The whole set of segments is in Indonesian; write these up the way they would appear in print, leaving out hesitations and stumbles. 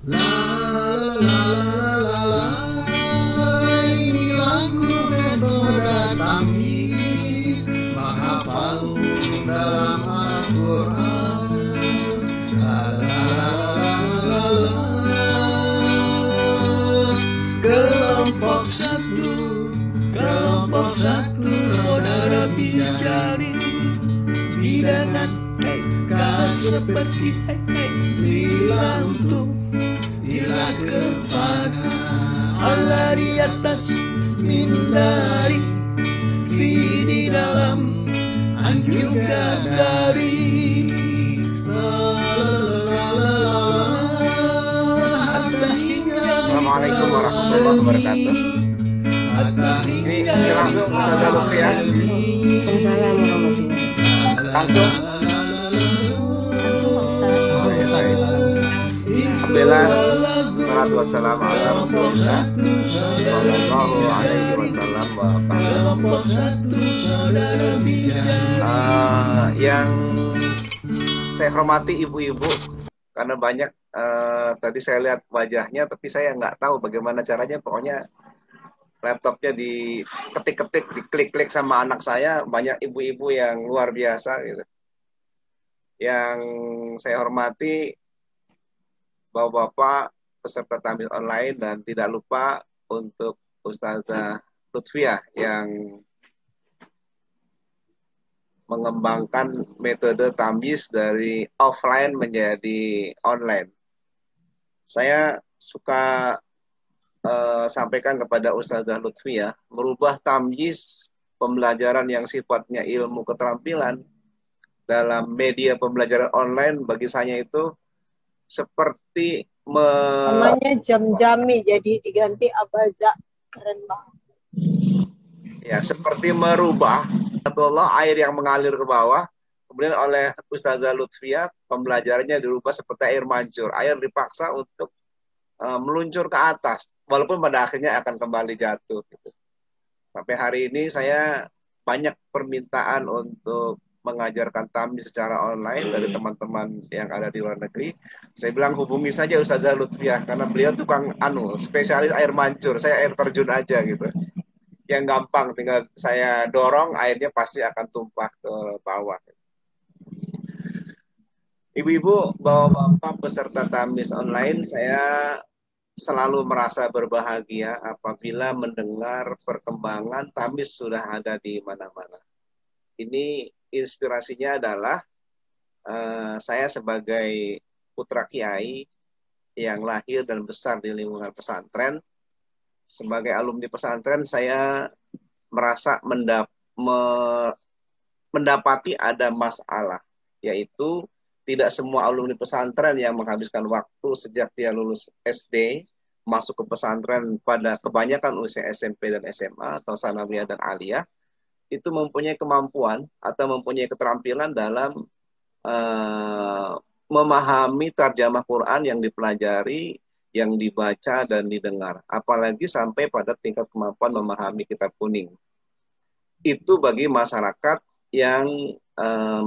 La la la la la, ini lagu metode tamyiz menghafal dalam Al-Quran. La la la la la la. Kelompok satu, saudara bicara bidangan kau seperti lila untuk lila kepada Allah di atas mindari, di dalam juga dari Assalamualaikum warahmatullahi wabarakatuh. Ini langsung Ustazah Lutfi ya. Langsung. Alhamdulillah, salatu wassalamu ala Rasulillah sallallahu alaihi wasallam wa yang saya hormati ibu-ibu, karena banyak tadi saya lihat wajahnya, tapi saya nggak tahu bagaimana caranya. Pokoknya laptopnya diketik-ketik, diklik-klik sama anak saya. Banyak ibu-ibu yang luar biasa gitu. Yang saya hormati bapak-bapak peserta tampil online, dan tidak lupa untuk Ustazah Lutfiah yang mengembangkan metode tamyiz dari offline menjadi online. Saya suka sampaikan kepada Ustazah Lutfiah, merubah tamyiz pembelajaran yang sifatnya ilmu keterampilan dalam media pembelajaran online bagi saya itu seperti namanya jam-jami, jadi diganti abaza. Keren banget. Ya, seperti merubah Allah, air yang mengalir ke bawah, kemudian oleh Ustazah Lutfiah pembelajarannya dirubah seperti air mancur. Air dipaksa untuk meluncur ke atas, walaupun pada akhirnya akan kembali jatuh gitu. Sampai hari ini saya banyak permintaan untuk mengajarkan tamyiz secara online dari teman-teman yang ada di luar negeri. Saya bilang hubungi saja Ustazah Lutfiah, karena beliau tukang spesialis air mancur, saya air terjun aja gitu. Yang gampang, tinggal saya dorong, airnya pasti akan tumpah ke bawah. Ibu-ibu, bapak-bapak peserta tamyiz online, saya selalu merasa berbahagia apabila mendengar perkembangan tamyiz sudah ada di mana-mana. Ini inspirasinya adalah saya sebagai putra kiai yang lahir dan besar di lingkungan pesantren. Sebagai alumni pesantren, saya merasa mendapati ada masalah, yaitu tidak semua alumni pesantren yang menghabiskan waktu sejak dia lulus SD masuk ke pesantren pada kebanyakan usia SMP dan SMA atau sanawiyah dan aliyah itu mempunyai kemampuan atau mempunyai keterampilan dalam memahami tarjamah Quran yang dipelajari, yang dibaca dan didengar, apalagi sampai pada tingkat kemampuan memahami kitab kuning. Itu bagi masyarakat yang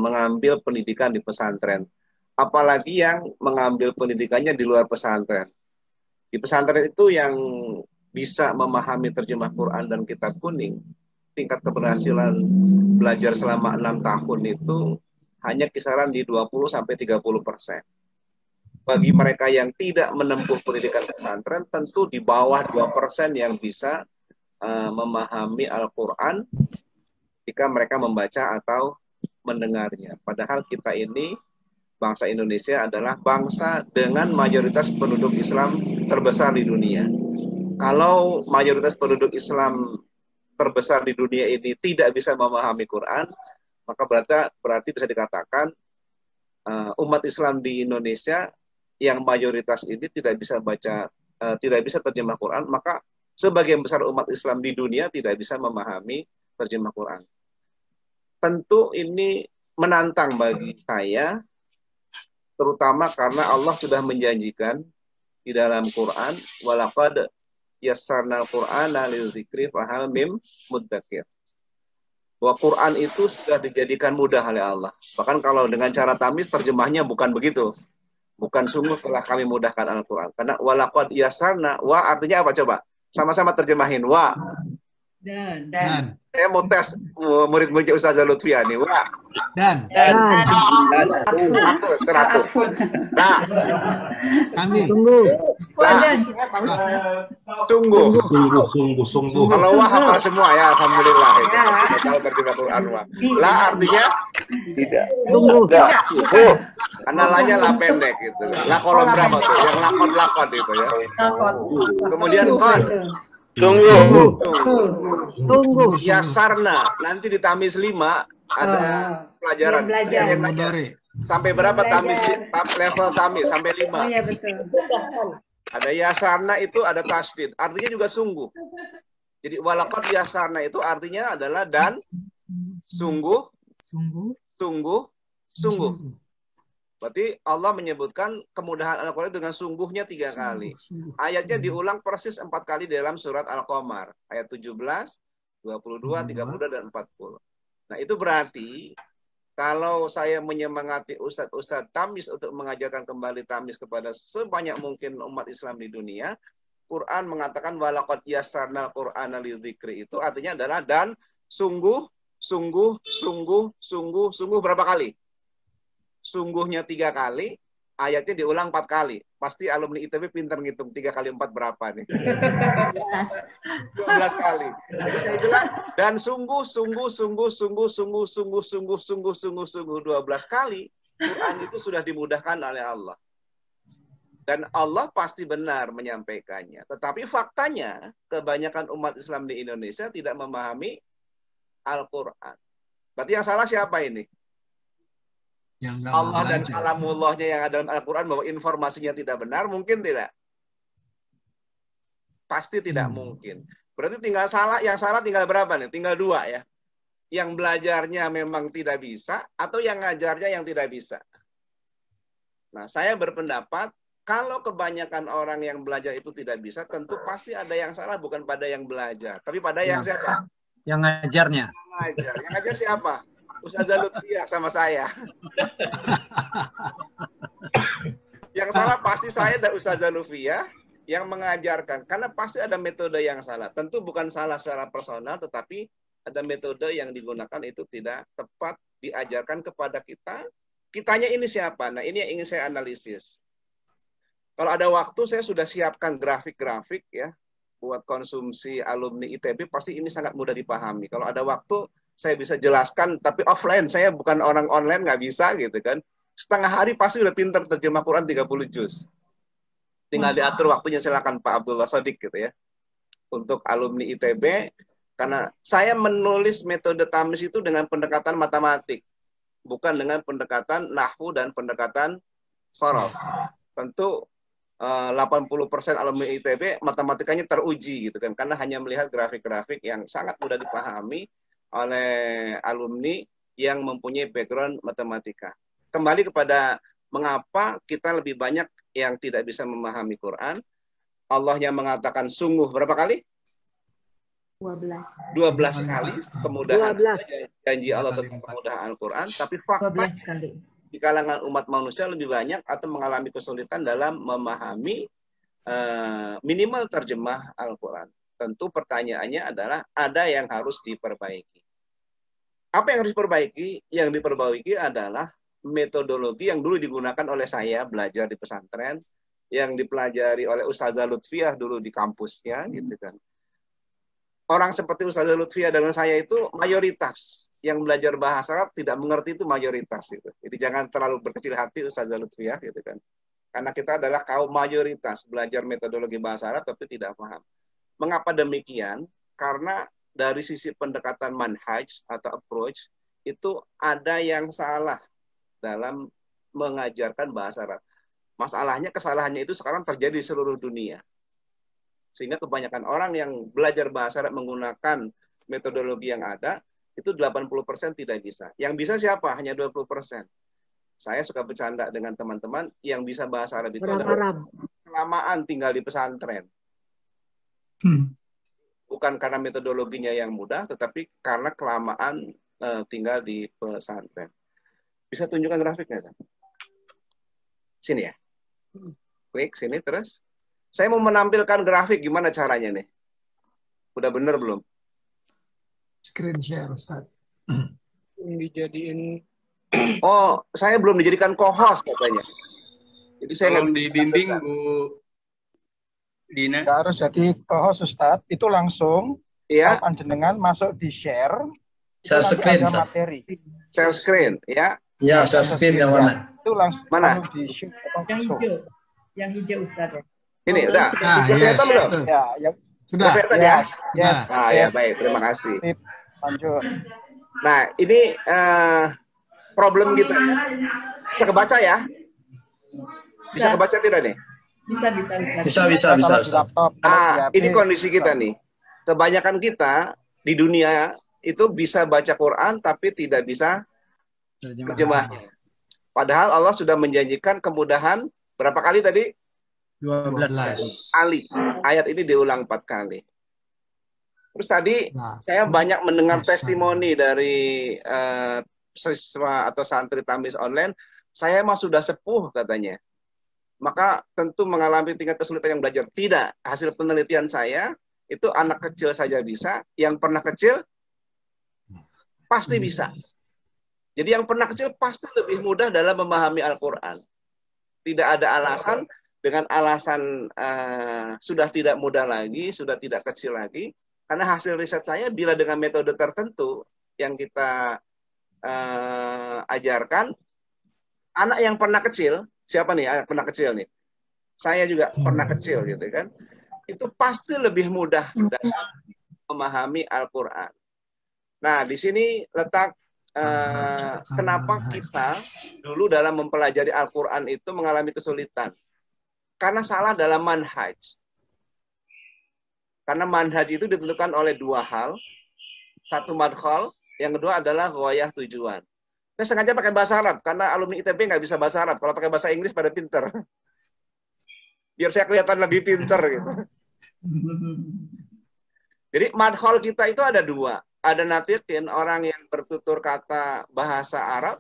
mengambil pendidikan di pesantren, apalagi yang mengambil pendidikannya di luar pesantren. Di pesantren itu yang bisa memahami terjemah Quran dan kitab kuning, tingkat keberhasilan belajar selama 6 tahun itu hanya kisaran di 20-30%. Bagi mereka yang tidak menempuh pendidikan pesantren, tentu di bawah 2% yang bisa memahami Al-Quran jika mereka membaca atau mendengarnya. Padahal kita ini, bangsa Indonesia adalah bangsa dengan mayoritas penduduk Islam terbesar di dunia. Kalau mayoritas penduduk Islam terbesar di dunia ini tidak bisa memahami Quran, maka berarti bisa dikatakan umat Islam di Indonesia yang mayoritas ini tidak bisa baca, tidak bisa terjemah Quran, maka sebagian besar umat Islam di dunia tidak bisa memahami terjemah Quran. Tentu ini menantang bagi saya, terutama karena Allah sudah menjanjikan di dalam Quran, walaqad yassarnal Qur'ana lidzikri fahal mim muddakir. Bahwa Quran itu sudah dijadikan mudah oleh Allah. Bahkan kalau dengan cara tamyiz terjemahnya bukan begitu. Bukan sungguh telah kami mudahkan Al-Quran. Karena walaqad yasarna, wa artinya apa coba? Sama-sama terjemahin. Wa. Dan. Saya mau tes murid-murid Ustazah Lutfia nih. Wa. Dan. 100. Nah. Kami. Sungguh. Kalau wa hafal semua ya, alhamdulillah. Kalau terjemah Quran wa. La artinya tidak. Sungguh. Karena lanya la pendek gitu. La kolom berapa tuh? Yang lakon itu ya. Kemudian kon. Sungguh. Yasarna. Nanti di tamis 5 ada pelajaran. Sampai berapa tamis? Level tamis sampai 5. Oh iya betul. Ada yasarna itu ada tasdid. Artinya juga sungguh. Jadi walaqad yasarna itu artinya adalah dan sungguh. Berarti Allah menyebutkan kemudahan Al-Quran dengan sungguhnya 3 kali. Ayatnya diulang persis 4 kali dalam surat Al-Qamar. Ayat 17, 22, 32, dan 40. Nah itu berarti kalau saya menyemangati ustadz-ustadz tamis untuk mengajarkan kembali tamis kepada sebanyak mungkin umat Islam di dunia, Quran mengatakan walaqad yassarnal Qur'ana lidzikri itu artinya adalah dan sungguh berapa kali? Sungguhnya 3 kali, ayatnya diulang 4 kali. Pasti alumni ITB pintar ngitung 3 kali 4 berapa nih? 12 kali. Jadi saya bilang dan sungguh 12 kali Quran itu sudah dimudahkan oleh Allah. Dan Allah pasti benar menyampaikannya. Tetapi faktanya kebanyakan umat Islam di Indonesia tidak memahami Al-Quran. Berarti yang salah siapa ini? Allah dan kalamullahnya yang ada dalam Al-Quran bahwa informasinya tidak benar, mungkin tidak. Pasti tidak mungkin. Berarti tinggal salah, yang salah tinggal berapa nih? Tinggal 2 ya. Yang belajarnya memang tidak bisa, atau yang ngajarnya yang tidak bisa. Nah, saya berpendapat, kalau kebanyakan orang yang belajar itu tidak bisa, tentu pasti ada yang salah, bukan pada yang belajar. Tapi pada yang siapa? Yang ngajarnya. Yang ngajar siapa? Ustazah Lutfia sama saya. Yang salah pasti saya dan Ustazah Lutfia yang mengajarkan. Karena pasti ada metode yang salah. Tentu bukan salah secara personal, tetapi ada metode yang digunakan itu tidak tepat diajarkan kepada kita. Kitanya ini siapa? Nah ini yang ingin saya analisis. Kalau ada waktu saya sudah siapkan grafik-grafik ya buat konsumsi alumni ITB, pasti ini sangat mudah dipahami. Kalau ada waktu saya bisa jelaskan, tapi offline, saya bukan orang online, nggak bisa gitu kan. Setengah hari pasti udah pinter terjemah Quran 30 juz. Tinggal diatur waktunya, silakan Pak Abdullah Shadiq gitu ya. Untuk alumni ITB, karena saya menulis metode tamis itu dengan pendekatan matematik, bukan dengan pendekatan nahwu dan pendekatan sorof. Tentu 80% alumni ITB matematikanya teruji gitu kan, karena hanya melihat grafik-grafik yang sangat mudah dipahami oleh alumni yang mempunyai background matematika. Kembali kepada mengapa kita lebih banyak yang tidak bisa memahami Quran. Allah yang mengatakan sungguh berapa kali? 12 kali kemudahan janji Allah tentang kemudahan Al-Quran, tapi fakta di kalangan umat manusia lebih banyak atau mengalami kesulitan dalam memahami minimal terjemah Al-Quran. Tentu pertanyaannya adalah ada yang harus diperbaiki. Apa yang harus diperbaiki? Yang diperbaiki adalah metodologi yang dulu digunakan oleh saya belajar di pesantren, yang dipelajari oleh Ustazah Lutfiah dulu di kampusnya, gitu kan. Orang seperti Ustazah Lutfiah dan saya itu mayoritas yang belajar bahasa Arab tidak mengerti, itu mayoritas gitu. Jadi jangan terlalu berkecil hati Ustazah Lutfiah gitu kan. Karena kita adalah kaum mayoritas belajar metodologi bahasa Arab tapi tidak paham. Mengapa demikian? Karena dari sisi pendekatan manhaj atau approach itu ada yang salah dalam mengajarkan bahasa Arab. Masalahnya, kesalahannya itu sekarang terjadi di seluruh dunia. Sehingga kebanyakan orang yang belajar bahasa Arab menggunakan metodologi yang ada, itu 80% tidak bisa. Yang bisa siapa? Hanya 20%. Saya suka bercanda dengan teman-teman yang bisa bahasa Arab itu adalah kelamaan tinggal di pesantren. Bukan karena metodologinya yang mudah, tetapi karena kelamaan tinggal di pesantren. Bisa tunjukkan grafiknya? Sini ya. Klik sini terus. Saya mau menampilkan grafik, gimana caranya nih? Udah bener belum? Screen share, Ustaz. Dijadiin Oh, saya belum dijadikan co-host katanya. Jadi saya tolong nggak dibimbing Bu Dina. Nggak harus jadi co-host Ustadz, itu langsung Iya, panjenengan masuk di share, itu Share nanti screen, ada Ustaz. materi. share screen, ya. Ya, share screen yang mana? Itu langsung Mana? di share Yang langsung. hijau. Yang hijau, Ustaz. Ini udah. Ah, Udah yes. kelihatan belum? Betul. Ya, yang Sudah. Kelihatan ya? yes, Ah, ya baik, terima kasih. Sip, lanjut. Nah, ini problem kita ya. Bisa kebaca ya? Bisa kebaca tidak nih? Bisa, Ustaz. Bisa, Kalau di Ustaz. laptop, kalau di HP, Ini kondisi kita nih. Kebanyakan kita di dunia itu bisa baca Quran tapi tidak bisa terjemahnya. Padahal Allah sudah menjanjikan kemudahan berapa kali tadi? 12. Kali. Ayat ini diulang 4 kali. Terus tadi Nah, saya banyak mendengar Masya testimoni dari siswa atau santri Tamis online. Saya mah sudah sepuh katanya. Maka tentu mengalami tingkat kesulitan yang belajar. Tidak. Hasil penelitian saya, itu anak kecil saja bisa. Yang pernah kecil, pasti bisa. Jadi yang pernah kecil pasti lebih mudah dalam memahami Al-Quran. Tidak ada alasan, dengan alasan sudah tidak mudah lagi, sudah tidak kecil lagi. Karena hasil riset saya, bila dengan metode tertentu yang kita ajarkan, anak yang pernah kecil, siapa nih anak pernah kecil nih? Saya juga pernah kecil gitu kan. Itu pasti lebih mudah dalam memahami Al-Quran. Nah, di sini letak kenapa kita dulu dalam mempelajari Al-Quran itu mengalami kesulitan. Karena salah dalam manhaj. Karena manhaj itu ditentukan oleh dua hal. Satu madkhal, yang kedua adalah ghoyah tujuan. Saya sengaja pakai bahasa Arab, karena alumni ITB nggak bisa bahasa Arab. Kalau pakai bahasa Inggris pada pinter. Biar saya kelihatan lebih pinter gitu. Jadi madkhal kita itu ada dua. Ada natiqin, orang yang bertutur kata bahasa Arab.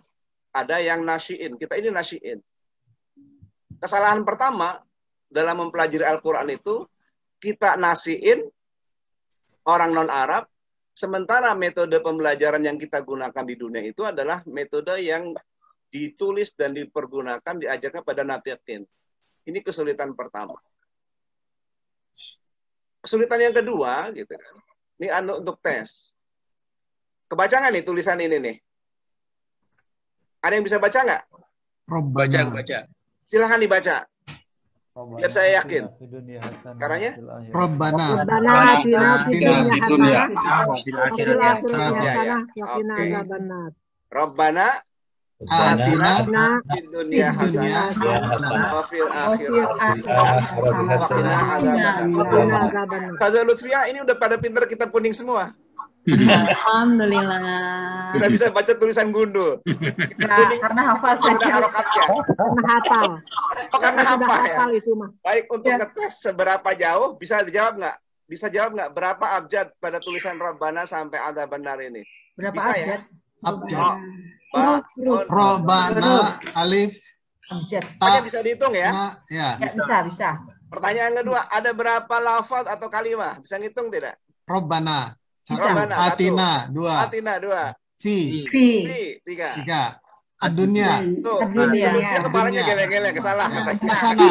Ada yang nasyiin. Kita ini nasyiin. Kesalahan pertama dalam mempelajari Al-Quran itu, kita nasiin orang non-Arab, sementara metode pembelajaran yang kita gunakan di dunia itu adalah metode yang ditulis dan dipergunakan, diajarkan pada natiqin. Ini kesulitan pertama. Kesulitan yang kedua, gitu kan. Ini untuk tes. Kebaca nggak nih tulisan ini nih? Ada yang bisa baca nggak? Baca. Silahkan dibaca. Biar saya yakin. Caranya? Rabbana Rabbana atina fid dunya Oke. Rabbana atina fid dunya hasanah wa fil akhirati hasanah. Ustazah Lutfia ini udah pada pinter kitab kuning semua. Alhamdulillah. Sudah bisa baca tulisan gundul. Karena hafal Sudah saja. harokatnya. karena hafal. Oh, karena hafal ya. Hafal itu mah. Baik, untuk ngetes seberapa jauh, bisa dijawab nggak? Bisa jawab nggak berapa abjad pada tulisan Rabbana sampai ada benar ini? Berapa Bisa ya? abjad? abjad. Ba, Rabbana alif Abjad. Pokoknya ta bisa dihitung ya. na ya. Ya, bisa. Pertanyaan kedua, ada berapa lafaz atau kalimah? Bisa ngitung tidak? Rabbana satu, Rabbana, satu. atina dua, Atina 2, fi Fi. 3. tiga, adunya Tuh, Dunia. dia kepalanya geleng-geleng, kesalah. kesana.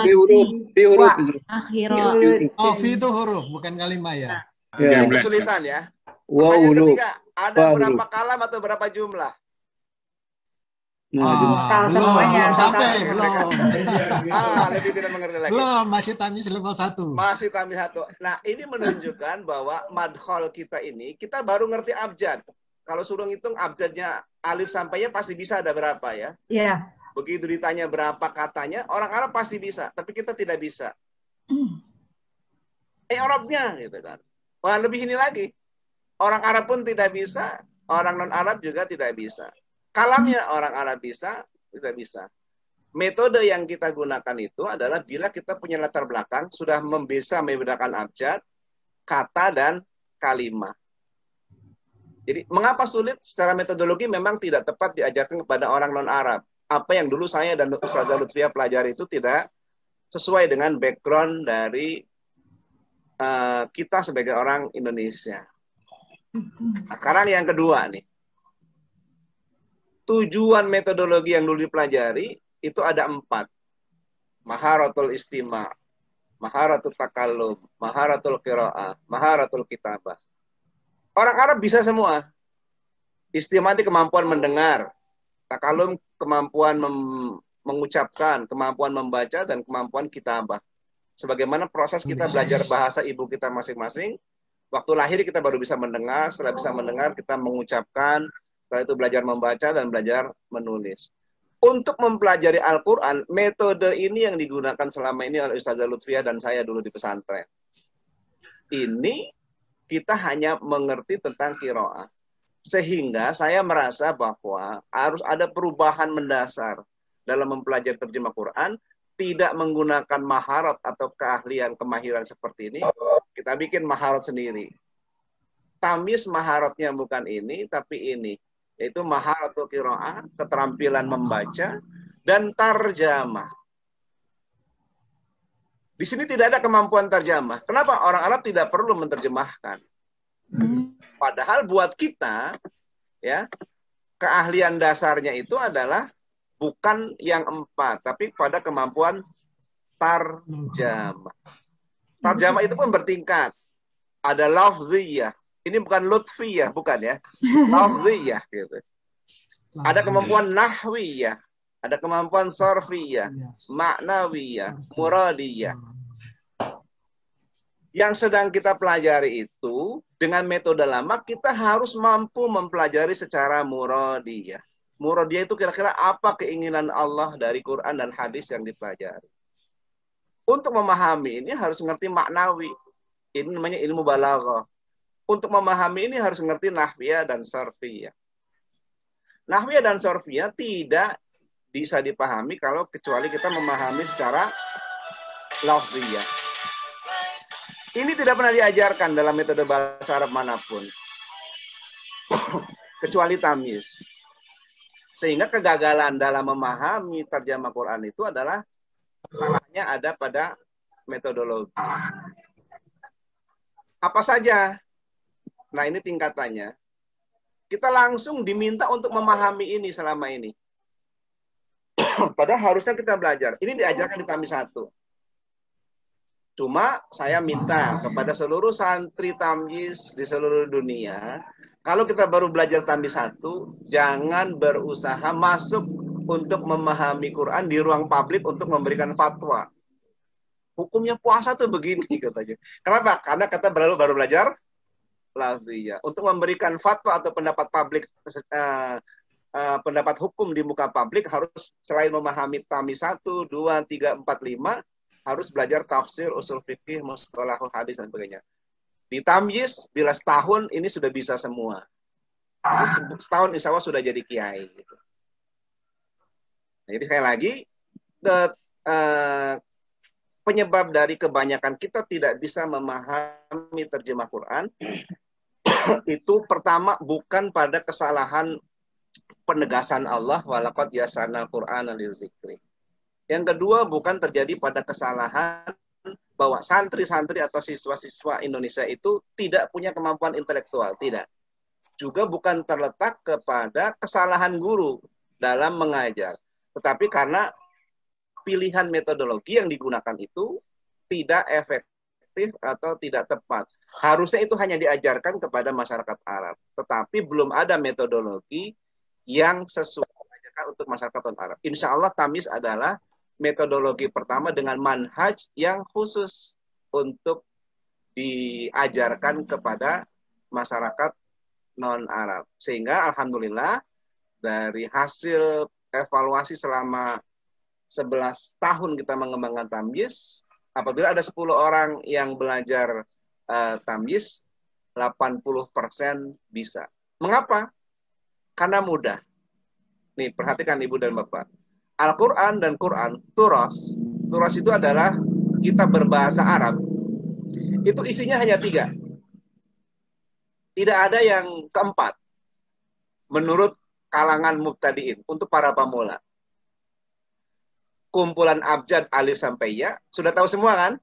Di huruf. Akhirat. Oh, fi itu huruf bukan kalimah ya. Ini kesulitan ya. Wow, Pertanyaan huruf. ketiga, ada Wah, berapa kalam atau berapa jumlah? Ah, semuanya, belum sampai, total. belum. Lebih tidak mengerti lagi. Belum, masih tamis level 1. Masih tamis 1. Nah, ini menunjukkan bahwa madkhal kita ini, kita baru ngerti abjad. Kalau suruh ngitung abjadnya alif sampai ya pasti bisa ada berapa ya. Iya. Begitu ditanya berapa katanya, orang Arab pasti bisa, tapi kita tidak bisa. Arabnya gitu kan. Wah, lebih ini lagi. Orang Arab pun tidak bisa, orang non-Arab juga tidak bisa. Kalamnya orang Arab bisa, tidak bisa. Metode yang kita gunakan itu adalah bila kita punya latar belakang, sudah bisa membedakan abjad, kata, dan kalimah. Jadi, mengapa sulit? Secara metodologi memang tidak tepat diajarkan kepada orang non-Arab. apa yang dulu saya dan Ustazah Lutfia pelajari itu tidak sesuai dengan background dari kita sebagai orang Indonesia. Nah, sekarang yang kedua nih. Tujuan metodologi yang dulu dipelajari itu ada 4. Maharatul istima', maharatul takallum, maharatul qira'ah, maharatul kitabah. Orang Arab bisa semua. Istima' itu kemampuan mendengar, takallum kemampuan mengucapkan, kemampuan membaca, dan kemampuan kitabah. Sebagaimana proses kita belajar bahasa ibu kita masing-masing, waktu lahir kita baru bisa mendengar, setelah bisa mendengar kita mengucapkan, setelah itu belajar membaca dan belajar menulis. Untuk mempelajari Al-Quran, metode ini yang digunakan selama ini oleh Ustazah Lutfia dan saya dulu di pesantren. Ini kita hanya mengerti tentang qiraah. Sehingga saya merasa bahwa harus ada perubahan mendasar dalam mempelajari terjemah Quran, tidak menggunakan maharat atau keahlian, kemahiran seperti ini, kita bikin maharat sendiri. Tamis maharatnya bukan ini, tapi ini. Yaitu maharatul qiraah, keterampilan membaca, dan tarjamah. Di sini tidak ada kemampuan tarjamah. Kenapa? Orang Arab tidak perlu menerjemahkan. Padahal buat kita, ya, keahlian dasarnya itu adalah bukan yang 4, tapi pada kemampuan tarjamah. Tarjamah itu pun bertingkat. Ada lafziyah. Ini bukan lutfiyah, bukan ya. Lafziyah gitu. Ada kemampuan nahwiyah, ada kemampuan sarfiyah, maknawiyah, muradiyah. Yang sedang kita pelajari itu dengan metode lama kita harus mampu mempelajari secara muradiyah. Muradiyah itu kira-kira apa keinginan Allah dari Quran dan hadis yang dipelajari. Untuk memahami ini harus ngerti maknawi. Ini namanya ilmu balaghah. Untuk memahami ini harus ngerti nahwiyah dan sarfiyah. Nahwiyah dan sarfiyah tidak bisa dipahami kalau kecuali kita memahami secara lafziyah. Ini tidak pernah diajarkan dalam metode bahasa Arab manapun. Kecuali tamyiz. Sehingga kegagalan dalam memahami terjemah Quran itu adalah salahnya ada pada metodologi. Apa saja? Nah, ini tingkatannya. Kita langsung diminta untuk memahami ini selama ini. Padahal harusnya kita belajar. Ini diajarkan di Tamyiz 1. Cuma saya minta kepada seluruh santri Tamyiz di seluruh dunia, kalau kita baru belajar Tamyiz 1, jangan berusaha masuk untuk memahami Quran di ruang publik untuk memberikan fatwa. Hukumnya puasa tuh begini katanya. Kenapa? Karena kita baru belajar lafziyah. Untuk memberikan fatwa atau pendapat publik, pendapat hukum di muka publik harus selain memahami Tamyiz 1, 2, 3, 4, 5, harus belajar tafsir, usul fikih, mustalahul hadis dan sebagainya. Di Tamyiz bila setahun ini sudah bisa semua. Jadi setahun insya Allah sudah jadi kiai. Gitu. Nah, jadi sekali lagi penyebab dari kebanyakan kita tidak bisa memahami terjemah Quran itu pertama bukan pada kesalahan penegasan Allah walaqad yassarnal Qur'ana lidzikri. Yang kedua bukan terjadi pada kesalahan bahwa santri-santri atau siswa-siswa Indonesia itu tidak punya kemampuan intelektual, tidak. Juga bukan terletak kepada kesalahan guru dalam mengajar, tetapi karena pilihan metodologi yang digunakan itu tidak efektif atau tidak tepat. Harusnya itu hanya diajarkan kepada masyarakat Arab. Tetapi belum ada metodologi yang sesuai untuk masyarakat Arab. Insya Allah Tamyiz adalah metodologi pertama dengan manhaj yang khusus untuk diajarkan kepada masyarakat non-Arab. Sehingga Alhamdulillah dari hasil evaluasi selama 11 tahun kita mengembangkan Tamyiz, apabila ada 10 orang yang belajar Tamyiz, 80% bisa. Mengapa? Karena mudah. Nih, perhatikan Ibu dan Bapak. Al-Quran dan Quran, Turas. Turas itu adalah kitab berbahasa Arab. Itu isinya hanya 3. Tidak ada yang keempat. Menurut kalangan mubtadiin, untuk para pemula. kumpulan abjad alif sampai ya. Sudah tahu semua kan?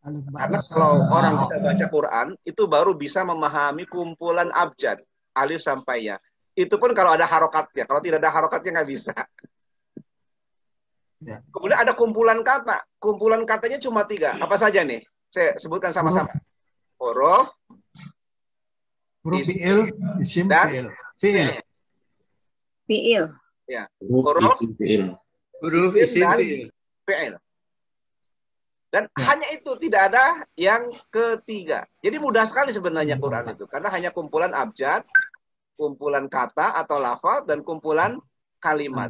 Karena kalau orang bisa baca Quran, itu baru bisa memahami kumpulan abjad alif sampai ya. Itu pun kalau ada harokatnya. Kalau tidak ada harokatnya nggak bisa. Ya. Kemudian ada kumpulan kata. Kumpulan katanya cuma 3. Apa saja nih? Saya sebutkan sama-sama. Huruf, fi'il, isim, dan fi'il. Fi'il. Fiil. Ya. Huruf, Huruf isim dan fi'il. fi'il. Dan hanya itu, tidak ada yang ketiga. Jadi mudah sekali sebenarnya Quran itu. Karena hanya kumpulan abjad, kumpulan kata atau lafaz, dan kumpulan kalimat.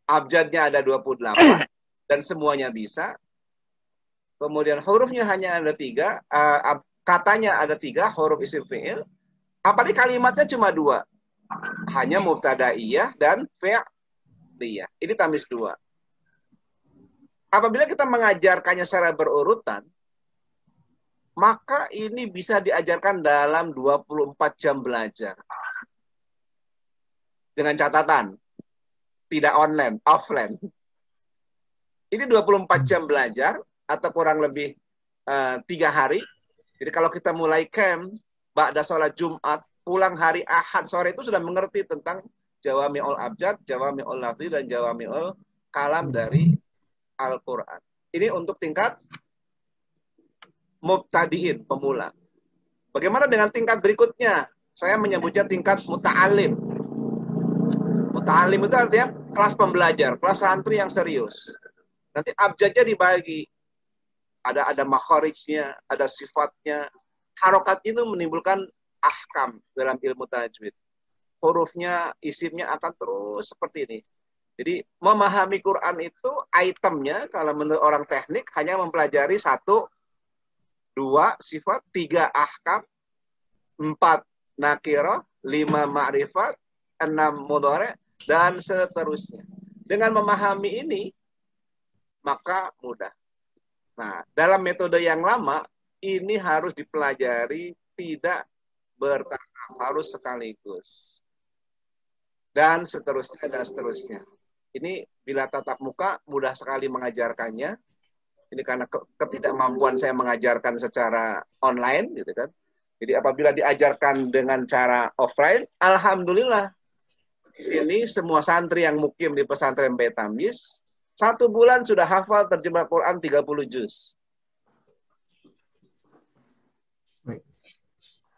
Abjadnya ada 28, dan semuanya bisa. Kemudian hurufnya hanya ada 3, katanya ada 3, huruf isim fi'il. Apalagi kalimatnya cuma 2. Hanya mubtadaiyah dan fi'liyah. Ini tamis 2. Apabila kita mengajarkannya secara berurutan, maka ini bisa diajarkan dalam 24 jam belajar. Dengan catatan, tidak online, offline. Ini 24 jam belajar, atau kurang lebih 3 hari. Jadi kalau kita mulai camp, ba'da sholat Jumat, pulang hari Ahad sore itu sudah mengerti tentang Jawami'ul Abjad, Jawami'ul Lafzi, dan Jawami'ul Kalam dari Al-Quran. Ini untuk tingkat mubtadiin, pemula. Bagaimana dengan tingkat berikutnya? Saya menyebutnya tingkat muta'alim. Muta'alim itu artinya kelas pembelajar, kelas santri yang serius. Nanti abjadnya dibagi. Ada makharijnya, ada sifatnya. Harokat itu menimbulkan ahkam dalam ilmu tajwid. Hurufnya, isimnya akan terus seperti ini. Jadi memahami Quran itu itemnya, kalau menurut orang teknik, hanya mempelajari 1, 2 sifat, 3 ahkam, 4 nakirah, 5 ma'rifat, 6 mudhari', dan seterusnya. Dengan memahami ini, maka mudah. Nah, dalam metode yang lama, ini harus dipelajari tidak bertahap, harus sekaligus. Dan seterusnya, dan seterusnya. Ini bila tatap muka, mudah sekali mengajarkannya. Ini karena ketidakmampuan saya mengajarkan secara online, gitu kan. Jadi apabila diajarkan dengan cara offline, alhamdulillah. Di sini semua santri yang mukim di pesantren Betamis, 1 bulan sudah hafal terjemah Quran 30 juz.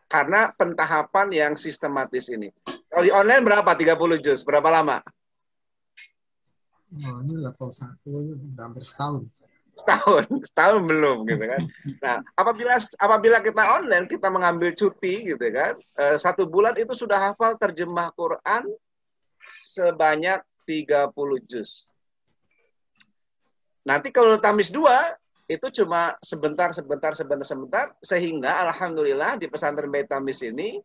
Karena pentahapan yang sistematis ini. Kalau di online berapa 30 juz? Berapa lama? Oh, ini level 1, udah hampir setahun. Setahun belum, gitu kan. Nah, apabila kita online, kita mengambil cuti, gitu kan, 1 bulan itu sudah hafal terjemah Quran sebanyak 30 juz. Nanti kalau tamis 2, itu cuma sebentar, sehingga alhamdulillah di pesantren Bait Tamis ini,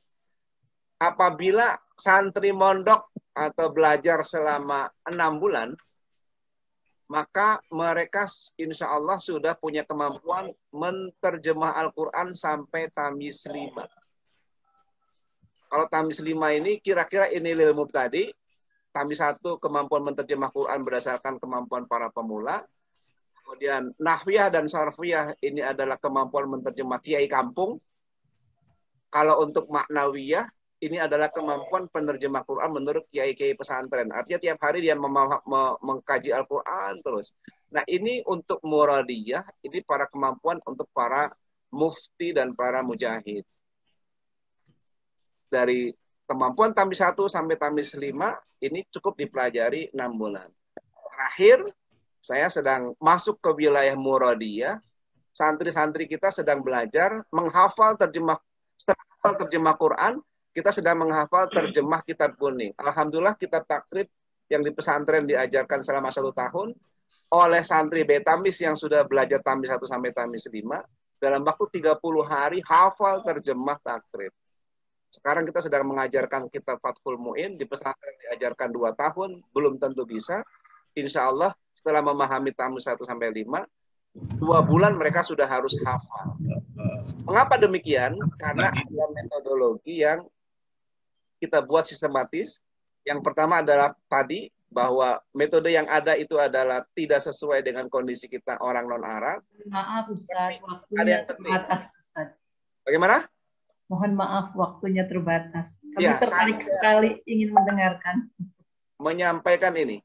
apabila santri mondok atau belajar selama 6 bulan, maka mereka insya Allah sudah punya kemampuan menterjemah Al-Quran sampai tamis 5. Kalau tamis 5 ini kira-kira ini lil mubtadi, tamis 1 kemampuan menterjemah Quran berdasarkan kemampuan para pemula. Kemudian nahwiyah dan sarfiyah ini adalah kemampuan menterjemah kiai kampung. Kalau untuk maknawiyah, ini adalah kemampuan penerjemah Quran menurut kiai-kiai pesantren. Artinya tiap hari dia mengkaji Al-Quran terus. Nah ini untuk muradiyah, ini para kemampuan untuk para mufti dan para mujahid. Dari kemampuan tamis 1 sampai tamis 5, ini cukup dipelajari 6 bulan. Terakhir, saya sedang masuk ke wilayah muradiyah. Santri-santri kita sedang belajar menghafal terjemah Quran. Kita sedang menghafal terjemah kitab kuning. Alhamdulillah kitab takrib yang di pesantren diajarkan selama 1 tahun oleh santri Betamis yang sudah belajar tamis 1 sampai tamis 5 dalam waktu 30 hari hafal terjemah takrib. Sekarang kita sedang mengajarkan kitab Fathul Mu'in di pesantren diajarkan 2 tahun, belum tentu bisa. Insya Allah setelah memahami tamis 1 sampai 5, 2 bulan mereka sudah harus hafal. Mengapa demikian? Karena ada metodologi yang kita buat sistematis. Yang pertama adalah tadi bahwa metode yang ada itu adalah tidak sesuai dengan kondisi kita orang non-Arab. Maaf Ustaz, Ada waktunya yang penting. terbatas Ustaz. Bagaimana? Mohon maaf, waktunya terbatas. Kami Ya, tertarik saya- sekali ingin mendengarkan. Menyampaikan ini.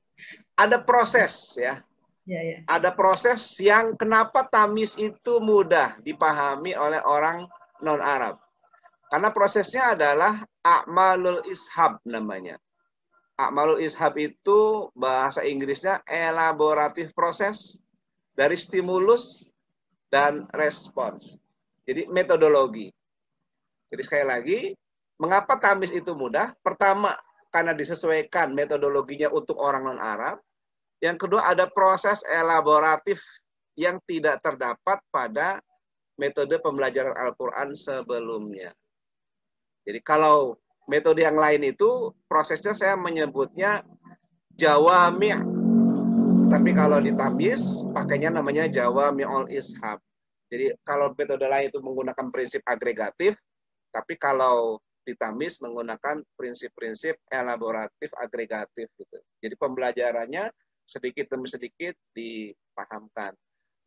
Ada proses ya. Ya, ya. Ada proses yang kenapa tamis itu mudah dipahami oleh orang non-Arab. Karena prosesnya adalah a'malul ishab namanya. A'malul ishab itu bahasa Inggrisnya elaboratif proses dari stimulus dan respons. Jadi metodologi. Jadi sekali lagi, mengapa tamis itu mudah? Pertama, karena disesuaikan metodologinya untuk orang non-Arab. Yang kedua, ada proses elaboratif yang tidak terdapat pada metode pembelajaran Al-Quran sebelumnya. Jadi kalau metode yang lain itu, prosesnya saya menyebutnya jawami'. Tapi kalau di tamis, pakainya namanya jawami'ul ishab. Jadi kalau metode lain itu menggunakan prinsip agregatif, tapi kalau di tamis menggunakan prinsip-prinsip elaboratif agregatif gitu. Jadi pembelajarannya sedikit demi sedikit dipahamkan.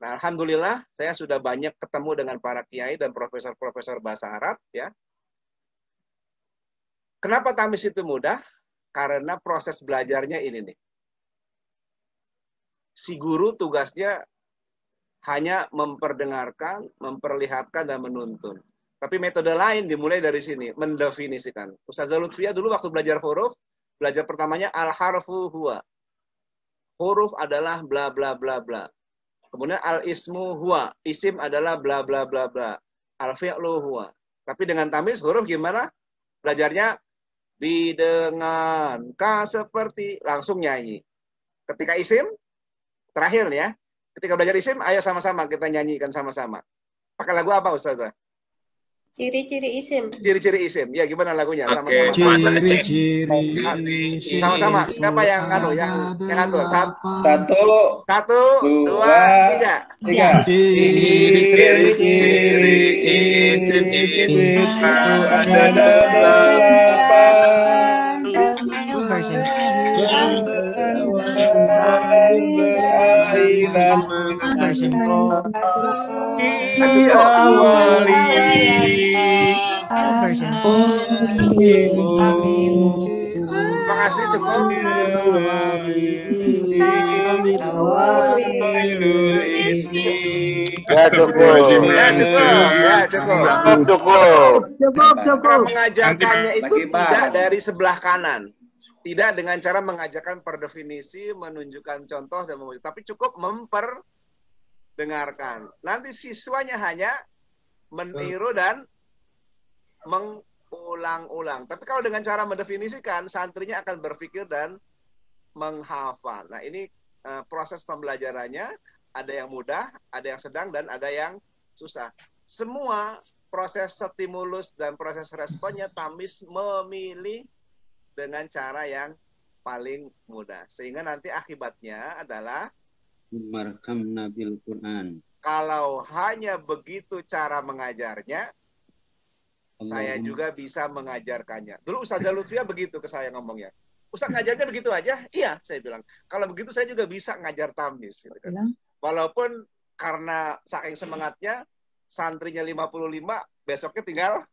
Nah, alhamdulillah saya sudah banyak ketemu dengan para kiai dan profesor-profesor bahasa Arab ya. Kenapa tamis itu mudah? Karena proses belajarnya ini nih. Si guru tugasnya hanya memperdengarkan, memperlihatkan dan menuntun. Tapi metode lain dimulai dari sini, mendefinisikan. Ustazah Lutfiyah dulu waktu belajar huruf, belajar pertamanya al-harfu huwa. Huruf adalah bla bla bla bla. Kemudian al-ismu huwa. Isim adalah bla bla bla bla. Al-fi'lu huwa. Tapi dengan tamis huruf gimana? Belajarnya didengarkan seperti langsung nyanyi. Ketika isim, terakhir nih ya. Ketika belajar isim, ayo sama-sama kita nyanyikan sama-sama. Pakai lagu apa Ustazah? Ciri-ciri isim. Ciri-ciri isim. Ya gimana lagunya? Oke. Sama-sama. Ciri-ciri isim. Sama-sama. Siapa yang atur? Satu, Satu, dua, tiga. ciri-ciri isim itu ada delapan. Terima kasih cukup. Ya cukup. Cara mengajarkannya itu tidak dari sebelah kanan. Tidak dengan cara mengajarkan per definisi, menunjukkan contoh dan tapi cukup memperdengarkan. Nanti siswanya hanya meniru dan mengulang-ulang. Tapi kalau dengan cara mendefinisikan, santrinya akan berpikir dan menghafal. Nah, ini proses pembelajarannya ada yang mudah, ada yang sedang, dan ada yang susah. Semua proses stimulus dan proses responnya tamis memilih dengan cara yang paling mudah. Sehingga nanti akibatnya adalah Marhamna bil Quran. kalau hanya begitu cara mengajarnya, saya juga bisa mengajarkannya. Dulu Ustazah Lutfiyah begitu ke saya ngomongnya. Ustaz ngajarnya begitu aja? Iya, saya bilang. Kalau begitu saya juga bisa ngajar tamis. Gitu kan. Walaupun karena saking semangatnya, santrinya 55, besoknya tinggal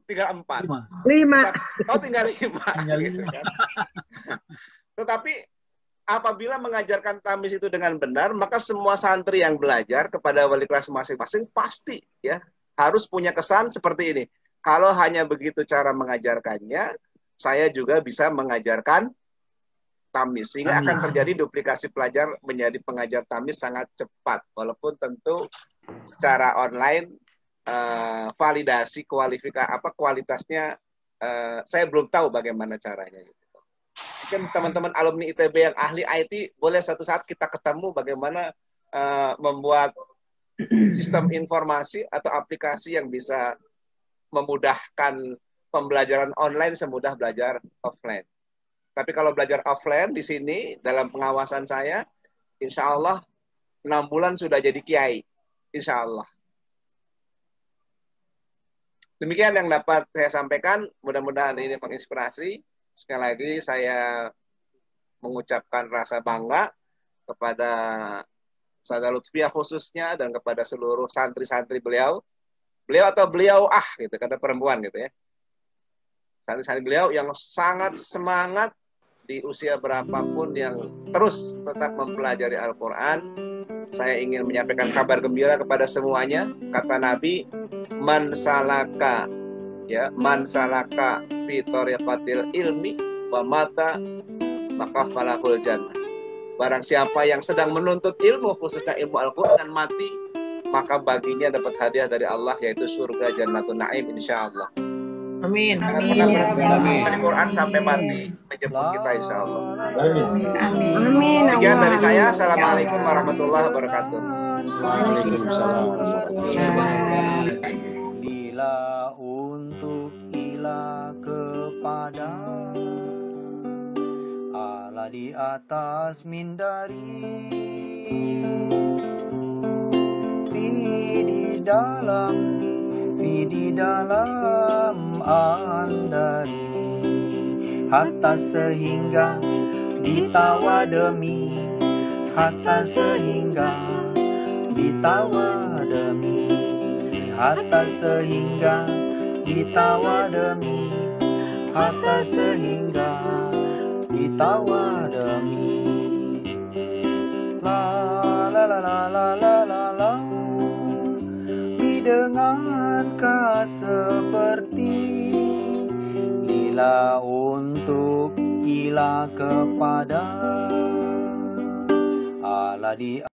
4. 5. Oh, tinggal 5. Gitu kan. Tetapi apabila mengajarkan tamis itu dengan benar, maka semua santri yang belajar kepada wali kelas masing-masing pasti ya harus punya kesan seperti ini. Kalau hanya begitu cara mengajarkannya, saya juga bisa mengajarkan tamis. Sehingga akan terjadi duplikasi pelajar menjadi pengajar tamis sangat cepat. Walaupun tentu secara online validasi kualitasnya saya belum tahu bagaimana caranya. Mungkin teman-teman alumni ITB yang ahli IT boleh suatu saat kita ketemu bagaimana membuat sistem informasi atau aplikasi yang bisa memudahkan pembelajaran online semudah belajar offline. Tapi kalau belajar offline di sini dalam pengawasan saya, insya Allah 6 bulan sudah jadi kiai, insya Allah. Demikian yang dapat saya sampaikan. Mudah-mudahan ini menginspirasi. sekali lagi saya mengucapkan rasa bangga kepada Ustazah Lutfiah khususnya dan kepada seluruh santri-santri beliau. Beliau atau beliau gitu, kata perempuan gitu ya. Santri-santri beliau yang sangat semangat di usia berapapun yang terus tetap mempelajari Al-Quran. Saya ingin menyampaikan kabar gembira kepada semuanya. Kata Nabi, man salaka fi thariqatil ilmi wa mata maka falahul jannah. Barang siapa yang sedang menuntut ilmu, khususnya ilmu Al-Quran, mati, maka baginya dapat hadiah dari Allah, yaitu surga Jannatun Naim, insyaallah. Amin. Amin. Dari Quran sampai mati menjemput kita, insyaallah. Amin. Sekian dari saya. Assalamualaikum warahmatullahi wabarakatuh. Waalaikumsalam. Bila untuk ilah kepada Allah di atas mindari, di dalam andari, hatta sehingga ditawa demi, hatta sehingga ditawa demi, hatta sehingga ditawa demi, hatta sehingga ditawa demi. La la la la la la la la. Didengarkah seperti lila untuk ilah kepada Allah di